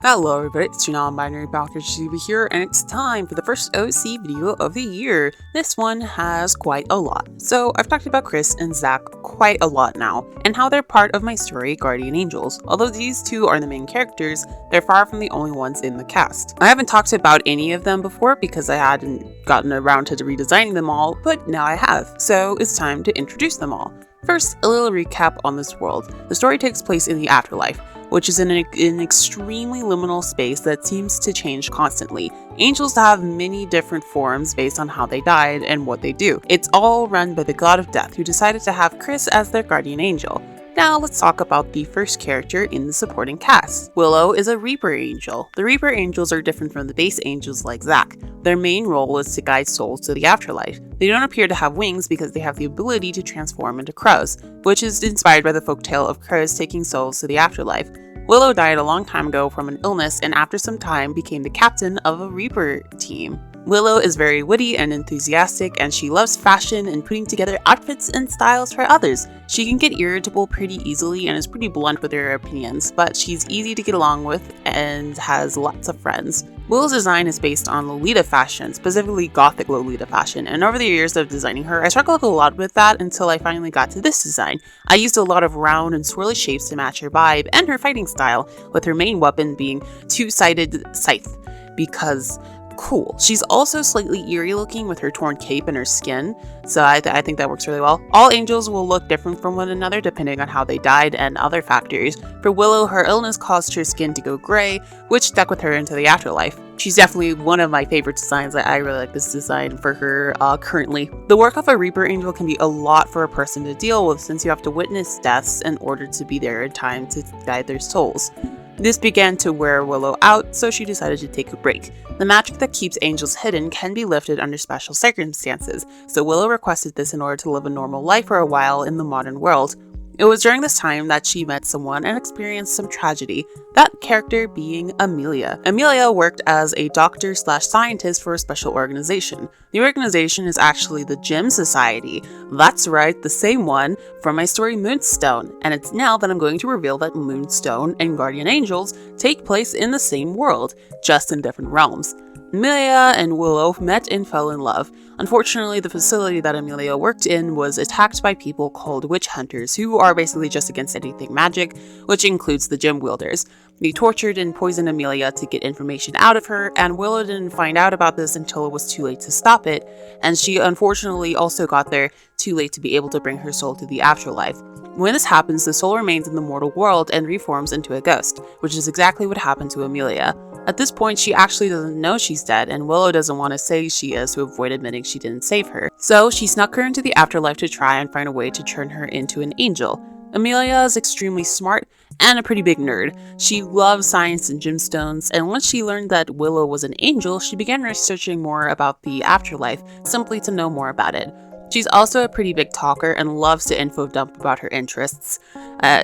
Hello everybody, it's your non-binary Balker Shiba here, and it's time for the first OC video of the year. This one has quite a lot. So I've talked about Chris and Zach quite a lot now, and how they're part of my story, Guardian Angels. Although these two are the main characters, they're far from the only ones in the cast. I haven't talked about any of them before because I hadn't gotten around to redesigning them all, but now I have, so it's time to introduce them all. First, a little recap on this world. The story takes place in the afterlife, which is in an extremely liminal space that seems to change constantly. Angels have many different forms based on how they died and what they do. It's all run by the god of death, who decided to have Chris as their guardian angel. Now let's talk about the first character in the supporting cast. Willow is a Reaper Angel. The Reaper Angels are different from the base angels like Zach. Their main role is to guide souls to the afterlife. They don't appear to have wings because they have the ability to transform into crows, which is inspired by the folktale of crows taking souls to the afterlife. Willow died a long time ago from an illness and after some time became the captain of a Reaper team. Willow is very witty and enthusiastic, and she loves fashion and putting together outfits and styles for others. She can get irritable pretty easily and is pretty blunt with her opinions, but she's easy to get along with and has lots of friends. Willow's design is based on Lolita fashion, specifically gothic Lolita fashion, and over the years of designing her, I struggled a lot with that until I finally got to this design. I used a lot of round and swirly shapes to match her vibe and her fighting style, with her main weapon being two-sided scythe, because cool. She's also slightly eerie looking with her torn cape and her skin, so I think that works really well. All angels will look different from one another depending on how they died and other factors. For Willow, her illness caused her skin to go gray, which stuck with her into the afterlife. She's definitely one of my favorite designs. I really like this design for her currently. The work of a Reaper Angel can be a lot for a person to deal with since you have to witness deaths in order to be there in time to guide their souls. This began to wear Willow out, so she decided to take a break. The magic that keeps angels hidden can be lifted under special circumstances, so Willow requested this in order to live a normal life for a while in the modern world. It was during this time that she met someone and experienced some tragedy, that character being Amelia. Amelia worked as a doctor/scientist for a special organization. The organization is actually the Gem Society. That's right, the same one from my story Moonstone, and it's now that I'm going to reveal that Moonstone and Guardian Angels take place in the same world, just in different realms. Amelia and Willow met and fell in love. Unfortunately, the facility that Amelia worked in was attacked by people called witch hunters, who are basically just against anything magic, which includes the gem wielders. They tortured and poisoned Amelia to get information out of her, and Willow didn't find out about this until it was too late to stop it, and she unfortunately also got there too late to be able to bring her soul to the afterlife. When this happens, the soul remains in the mortal world and reforms into a ghost, which is exactly what happened to Amelia. At this point, she actually doesn't know she's dead, and Willow doesn't want to say she is to avoid admitting she didn't save her. So she snuck her into the afterlife to try and find a way to turn her into an angel. Amelia is extremely smart and a pretty big nerd. She loves science and gemstones, and once she learned that Willow was an angel, she began researching more about the afterlife, simply to know more about it. She's also a pretty big talker and loves to info dump about her interests.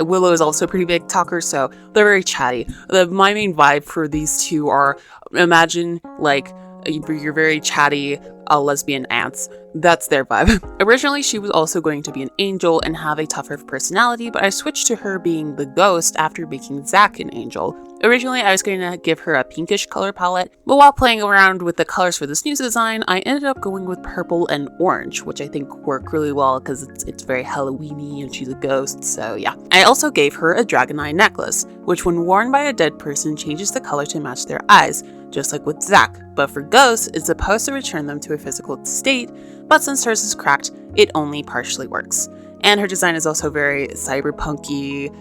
Willow is also a pretty big talker, so they're very chatty. My main vibe for these two are, imagine like you're very chatty lesbian aunts. That's their vibe. Originally, she was also going to be an angel and have a tougher personality, but I switched to her being the ghost after making Zach an angel. Originally, I was going to give her a pinkish color palette, but while playing around with the colors for this new design, I ended up going with purple and orange, which I think work really well because it's very Halloween-y and she's a ghost, so yeah. I also gave her a dragon eye necklace, which when worn by a dead person changes the color to match their eyes, just like with Zach. But for ghosts, it's supposed to return them to a physical state, but since hers is cracked, it only partially works. And her design is also very cyberpunky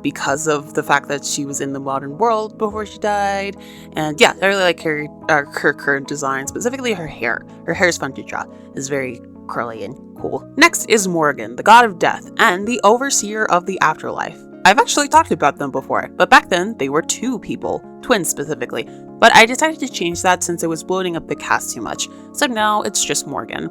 because of the fact that she was in the modern world before she died. And yeah, I really like her current design, specifically her hair. Her hair is fun to draw. It's very curly and cool. Next is Morgan, the god of death and the overseer of the afterlife. I've actually talked about them before, but back then they were two people, twins specifically. But I decided to change that since it was bloating up the cast too much, so now it's just Morgan.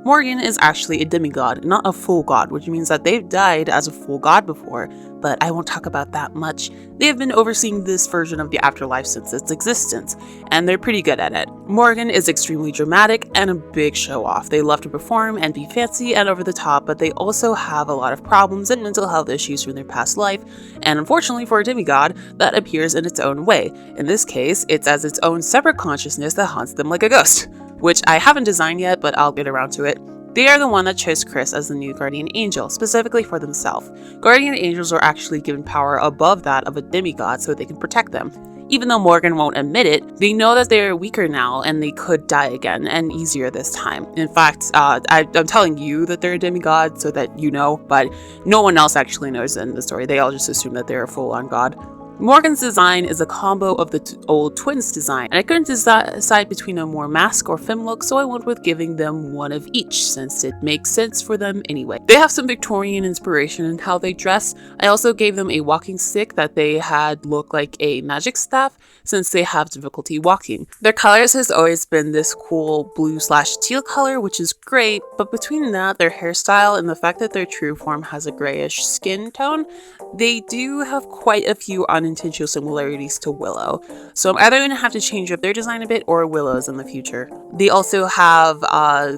Morgan is actually a demigod, not a full god, which means that they've died as a full god before, but I won't talk about that much. They have been overseeing this version of the afterlife since its existence, and they're pretty good at it. Morgan is extremely dramatic and a big show-off. They love to perform and be fancy and over the top, but they also have a lot of problems and mental health issues from their past life, and unfortunately for a demigod, that appears in its own way. In this case, it's as its own separate consciousness that haunts them like a ghost, which I haven't designed yet, but I'll get around to it. They are the one that chose Chris as the new guardian angel, specifically for themselves. Guardian angels are actually given power above that of a demigod so they can protect them. Even though Morgan won't admit it, they know that they're weaker now and they could die again, and easier this time. In fact, I'm telling you that they're a demigod so that you know, but no one else actually knows in the story. They all just assume that they're a full-on god. Morgan's design is a combo of the old twins design, and I couldn't decide between a more mask or femme look, so I went with giving them one of each, since it makes sense for them anyway. They have some Victorian inspiration in how they dress. I also gave them a walking stick that they had look like a magic staff, since they have difficulty walking. Their colors has always been this cool blue/teal color, which is great, but between that, their hairstyle, and the fact that their true form has a grayish skin tone, they do have quite a few unintentional similarities to Willow, so I'm either going to have to change up their design a bit or Willow's in the future. They also have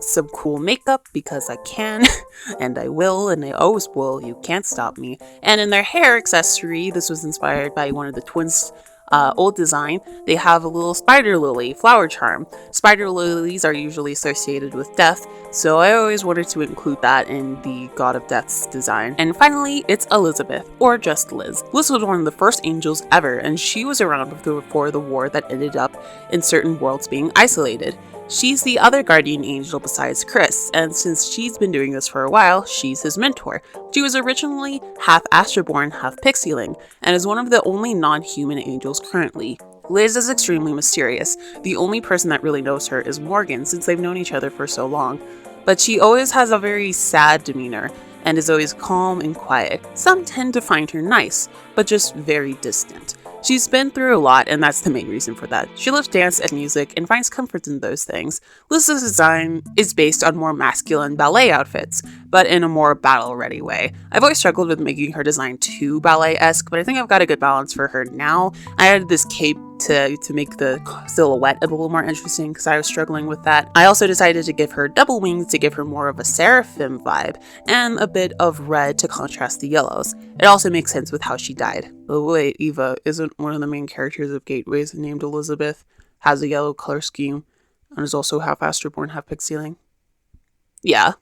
some cool makeup because I can, and I will, and I always will, you can't stop me. And in their hair accessory, this was inspired by one of the twins' old design, they have a little spider lily flower charm. Spider lilies are usually associated with death, so I always wanted to include that in the God of Death's design. And finally, it's Elizabeth, or just Liz. Liz was one of the first angels ever, and she was around before the war that ended up in certain worlds being isolated. She's the other guardian angel besides Chris, and since she's been doing this for a while, she's his mentor. She was originally half Astroborn, half Pixieling, and is one of the only non-human angels currently. Liz is extremely mysterious. The only person that really knows her is Morgan, since they've known each other for so long. But she always has a very sad demeanor, and is always calm and quiet. Some tend to find her nice, but just very distant. She's been through a lot, and that's the main reason for that. She loves dance and music and finds comfort in those things. Liz's design is based on more masculine ballet outfits, but in a more battle-ready way. I've always struggled with making her design too ballet-esque, but I think I've got a good balance for her now. I added this cape to make the silhouette a little more interesting because I was struggling with that. I also decided to give her double wings to give her more of a seraphim vibe, and a bit of red to contrast the yellows. It also makes sense with how she died. By the way, E.V.A. isn't one of the main characters of Gateways named Elizabeth, has a yellow color scheme, and is also half Astroborn, half Pixieling. Yeah.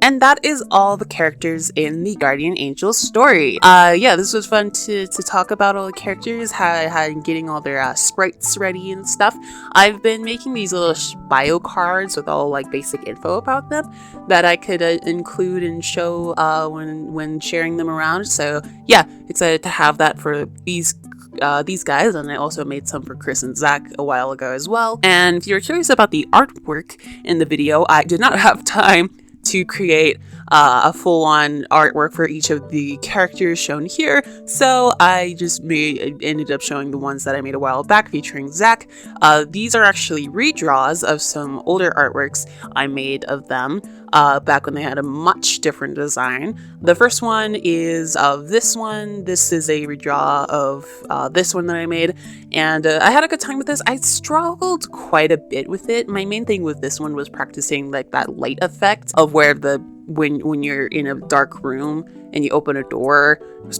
And that is all the characters in the Guardian Angel story. Yeah, this was fun to talk about all the characters, how getting all their sprites ready and stuff. I've been making these little bio cards with all like basic info about them that I could include and show when sharing them around. So yeah, excited to have that for these guys, and I also made some for Chris and Zach a while ago as well. And if you're curious about the artwork in the video, I did not have time to create a full-on artwork for each of the characters shown here, so I just ended up showing the ones that I made a while back featuring Zach. These are actually redraws of some older artworks I made of them back when they had a much different design. The first one is of this one. This is a redraw of this one that I made, and I had a good time with this. I struggled quite a bit with it. My main thing with this one was practicing like that light effect of where when you're in a dark room and you open a door,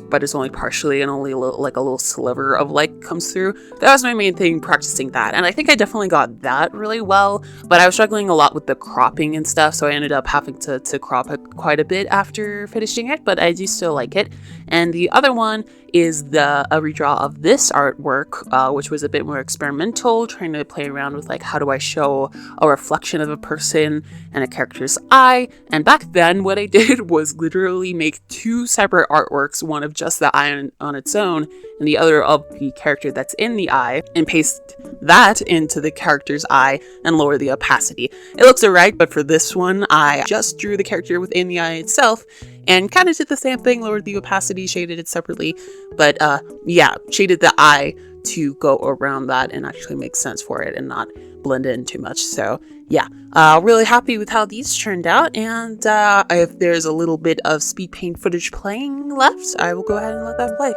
but it's only partially and only a little sliver of light comes through. That was my main thing, practicing that. And I think I definitely got that really well, but I was struggling a lot with the cropping and stuff, so I ended up having to crop it quite a bit after finishing it, but I do still like it. And the other one is a redraw of this artwork, which was a bit more experimental, trying to play around with like, how do I show a reflection of a person and a character's eye. And back then what I did was literally make two separate artworks, one of just the eye on its own and the other of the character that's in the eye, and paste that into the character's eye and lower the opacity. It looks alright, but for this one I just drew the character within the eye itself and kind of did the same thing, lowered the opacity, shaded it separately, but yeah, shaded the eye to go around that and actually make sense for it and not blend in too much. So yeah, really happy with how these turned out. And if there's a little bit of speed paint footage playing left, I will go ahead and let that play.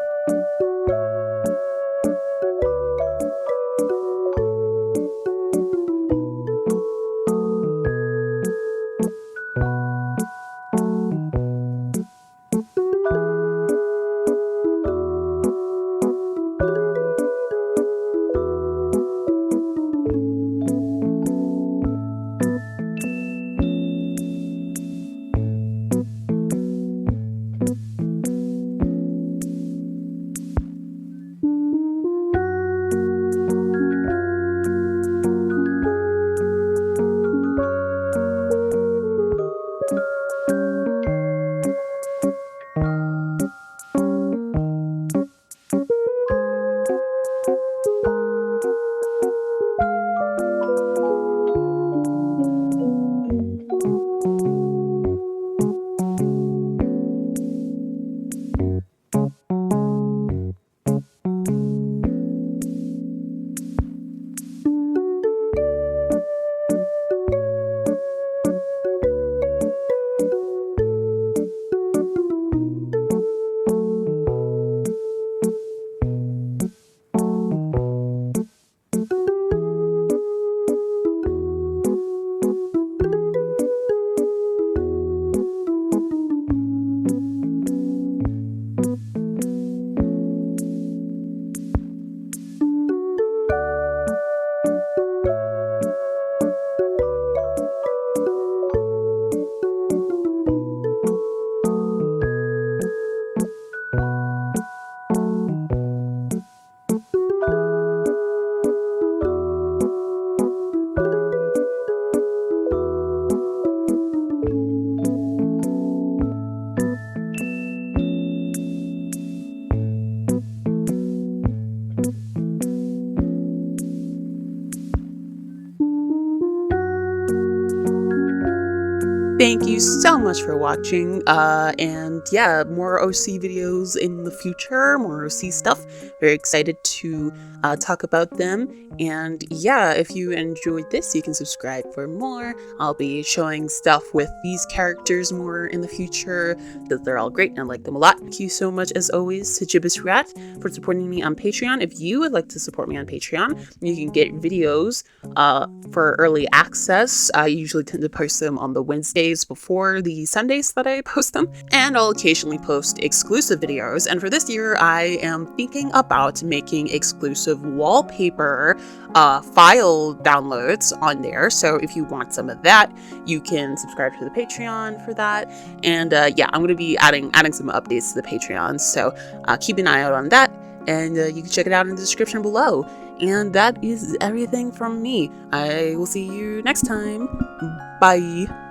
Thank you so much for watching, and yeah, more OC videos in the future, more OC stuff. Very excited to talk about them, and yeah, if you enjoyed this, you can subscribe for more. I'll be showing stuff with these characters more in the future, because they're all great and I like them a lot. Thank you so much, as always, to Gibbous Rat for supporting me on Patreon. If you would like to support me on Patreon, you can get videos for early access. I usually tend to post them on the Wednesdays before the Sundays that I post them, and I'll occasionally post exclusive videos. And for this year, I am thinking about making exclusive wallpaper file downloads on there. So if you want some of that, you can subscribe to the Patreon for that. And yeah, I'm going to be adding some updates to the Patreon. So keep an eye out on that, and you can check it out in the description below. And that is everything from me. I will see you next time. Bye.